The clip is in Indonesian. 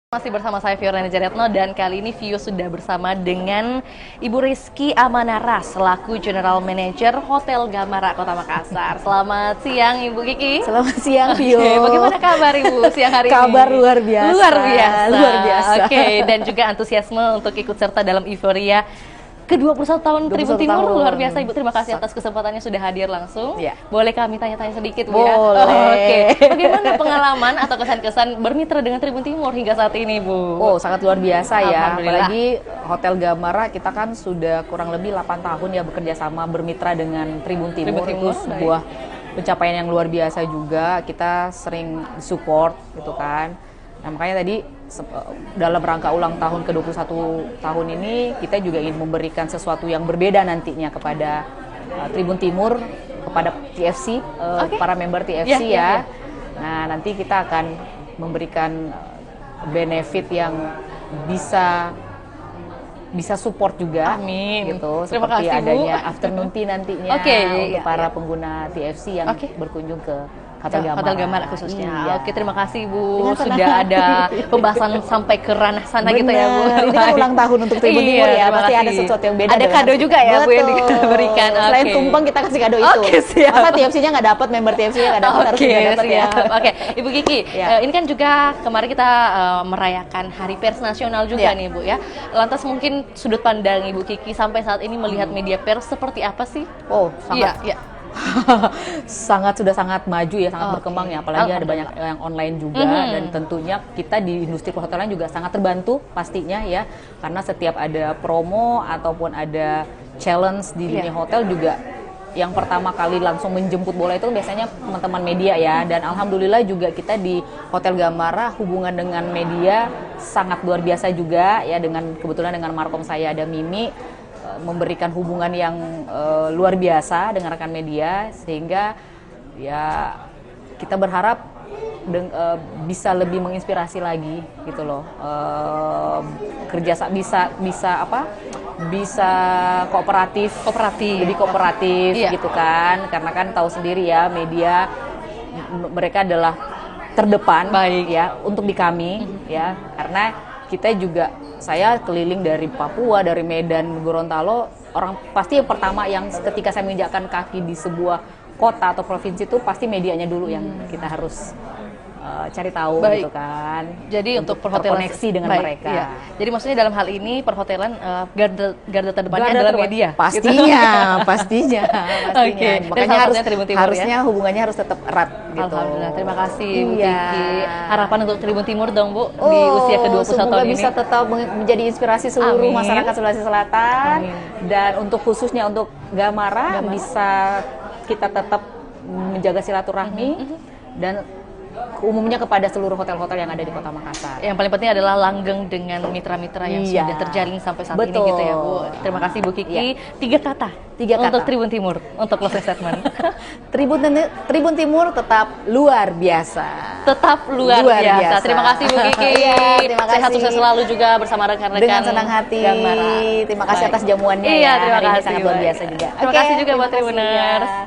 Masih bersama saya Fiorani Jaretno dan kali ini Vio sudah bersama dengan Ibu Rizky Amanara selaku General Manager Hotel Gamara Kota Makassar. Selamat siang Ibu Kiki. Selamat siang Vio. Bagaimana kabar Ibu siang hari ini? Kabar luar biasa. Luar biasa. Luar biasa. Oke, dan juga antusiasme untuk ikut serta dalam euforia ke-21 tahun Tribun Timur. tahun. Luar biasa Ibu, terima kasih atas kesempatannya sudah hadir langsung. Ya. Boleh kami tanya-tanya sedikit Bu ya? Boleh. Oke. Bagaimana pengalaman atau kesan-kesan bermitra dengan Tribun Timur hingga saat ini Bu? Oh, sangat luar biasa ya. Alhamdulillah. Apalagi Hotel Gamara kita kan sudah kurang lebih 8 tahun ya bekerja sama bermitra dengan Tribun Timur. Timur, Itu sebuah pencapaian yang luar biasa juga. Kita sering support gitu kan. Nah, makanya tadi dalam rangka ulang tahun ke-21 tahun ini kita juga ingin memberikan sesuatu yang berbeda nantinya kepada Tribun Timur, kepada TFC, para member TFC ya. Nah, nanti kita akan memberikan benefit yang bisa support juga. Amin. Gitu, Terima seperti kasih, adanya Bu. afternoon tea nantinya untuk para pengguna TFC yang berkunjung ke Hotel Gamara khususnya. Iya. Oke, terima kasih Bu. Dengan senang Sudah hati. ada pembahasan sampai ke ranah sana gitu ya Bu. Benar. Ini kan ulang tahun untuk Tribun Timur ya, terima pasti ada kasih. sesuatu yang beda. Ada dengan- kado juga ya Bu yang Betul. diberikan. Selain Oke. tumpeng kita kasih kado itu. Oke, siap. Masa TFC-nya nggak dapat, member TFC-nya nggak dapat, harus Oke, juga dapat ya. siap. Oke, Ibu Kiki, Ya. ini kan juga kemarin kita merayakan Hari Pers Nasional juga Ya. nih Bu ya. Lantas mungkin sudut pandang Ibu Kiki sampai saat ini melihat media pers seperti apa sih? Oh, sangat Iya. sudah sangat maju ya, sangat berkembang ya, apalagi ada banyak Alhamdulillah. yang online juga dan tentunya kita di industri perhotelan juga sangat terbantu pastinya ya, karena setiap ada promo ataupun ada challenge di dunia hotel juga yang pertama kali langsung menjemput bola itu biasanya teman-teman media ya, dan alhamdulillah juga kita di Hotel Gamara hubungan dengan media sangat luar biasa juga ya, dengan kebetulan dengan markom saya ada Mimi memberikan hubungan yang luar biasa dengan rekan media, sehingga ya kita berharap bisa lebih menginspirasi lagi gitu loh, bisa kooperatif lebih kooperatif gitu kan, karena kan tahu sendiri ya media mereka adalah terdepan ya untuk di kami ya, karena kita juga, saya keliling dari Papua, dari Medan, Gorontalo, orang pasti yang pertama yang ketika saya menginjakkan kaki di sebuah kota atau provinsi itu pasti medianya dulu yang kita harus cari tahu gitu kan. Jadi untuk perhotelan terkoneksi dengan mereka. Iya. Jadi maksudnya dalam hal ini perhotelan garda terdepannya adalah media. Pastinya, pastinya. Oke. Makanya Timur, harusnya hubungannya harus tetap erat gitu. Alhamdulillah, terima kasih Bu Iya. Kiki. Harapan untuk Tribun Timur dong Bu di usia ke-21 semoga tahun ini. bisa tetap menjadi inspirasi seluruh Amin. masyarakat Sulawesi Selatan. Amin. Dan untuk khususnya untuk Gamara bisa kita tetap menjaga silaturahmi dan umumnya kepada seluruh hotel-hotel yang ada di Kota Makassar. Yang paling penting adalah langgeng dengan mitra-mitra yang sudah terjalin sampai saat ini gitu ya Bu. Terima kasih Bu Kiki. Tiga kata untuk Tribun Timur, untuk closing statement. Tribun Timur tetap luar biasa. Tetap luar biasa. Terima kasih Bu Kiki. Terima kasih. Sehat sukses selalu juga bersama rekan-rekan Dengan senang hati. Gamara. Terima kasih atas jamuannya Iya, ya. terima Hari ini kasih. sangat luar biasa juga. Terima kasih juga buat Tribuners.